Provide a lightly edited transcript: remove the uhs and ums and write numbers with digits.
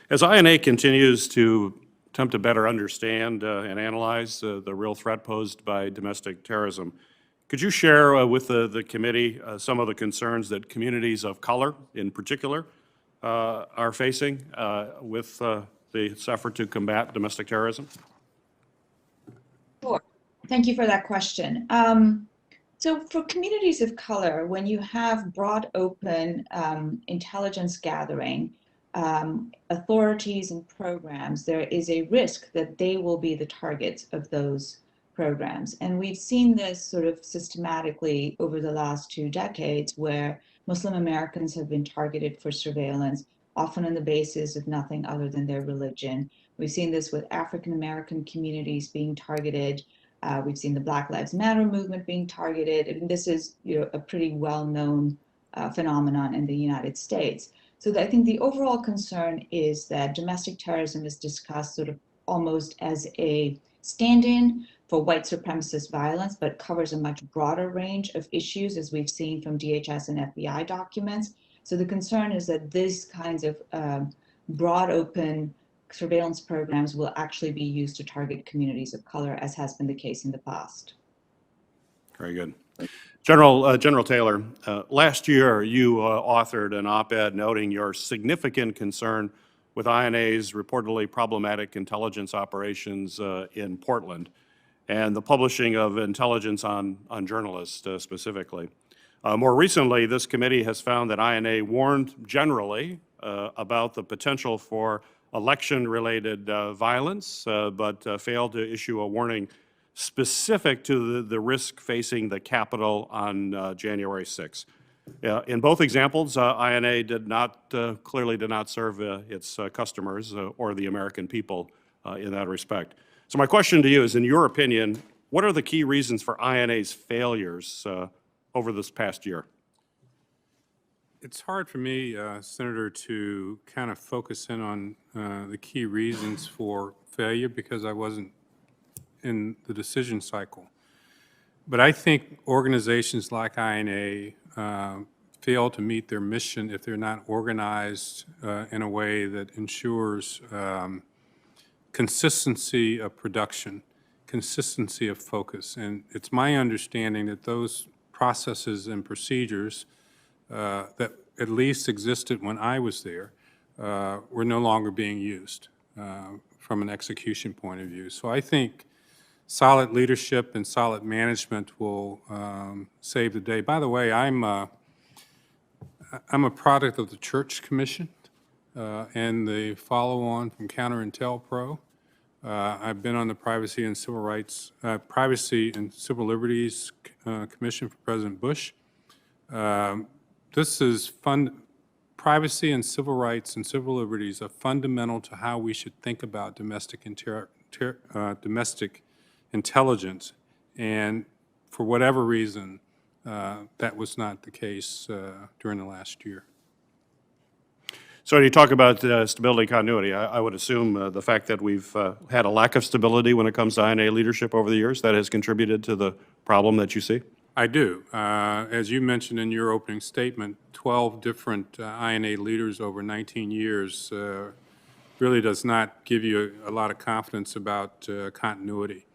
As INA continues to attempt to better understand and analyze the real threat posed by domestic terrorism, could you share with the committee some of the concerns that communities of color, in particular, are facing with this effort to combat domestic terrorism? Sure. Thank you for that question. So for communities of color, when you have broad open intelligence gathering, authorities and programs, there is a risk that they will be the targets of those programs. And we've seen this sort of systematically over the last 2 decades, where Muslim Americans have been targeted for surveillance, often on the basis of nothing other than their religion. We've seen this with African American communities being targeted. We've seen the Black Lives Matter movement being targeted. And this is, a pretty well-known phenomenon in the United States. So I think the overall concern is that domestic terrorism is discussed sort of almost as a stand-in for white supremacist violence, but covers a much broader range of issues, as we've seen from DHS and FBI documents. So the concern is that these kinds of broad open surveillance programs will actually be used to target communities of color, as has been the case in the past. Very good. General Taylor, last year you authored an op-ed noting your significant concern with INA's reportedly problematic intelligence operations in Portland and the publishing of intelligence on journalists specifically. More recently, this committee has found that INA warned generally about the potential for election-related violence, but failed to issue a warning specific to the risk facing the Capitol on January 6th. In both examples, INA clearly did not serve its customers or the American people in that respect. So my question to you is, in your opinion, what are the key reasons for INA's failures over this past year? It's hard for me, Senator, to kind of focus in on the key reasons for failure because I wasn't in the decision cycle. But I think organizations like INA fail to meet their mission if they're not organized in a way that ensures consistency of production, consistency of focus. And it's my understanding that those processes and procedures that at least existed when I was there were no longer being used from an execution point of view. So I think solid leadership and solid management will save the day. By the way, I'm a product of the Church Commission and the follow-on from COINTELPRO. I've been on the Privacy and Civil Liberties Commission for President Bush. This is privacy and civil rights and civil liberties are fundamental to how we should think about domestic intelligence, and for whatever reason, that was not the case during the last year. So when you talk about stability and continuity, I would assume the fact that we've had a lack of stability when it comes to INA leadership over the years, that has contributed to the problem that you see? I do. As you mentioned in your opening statement, 12 different INA leaders over 19 years really does not give you a lot of confidence about continuity.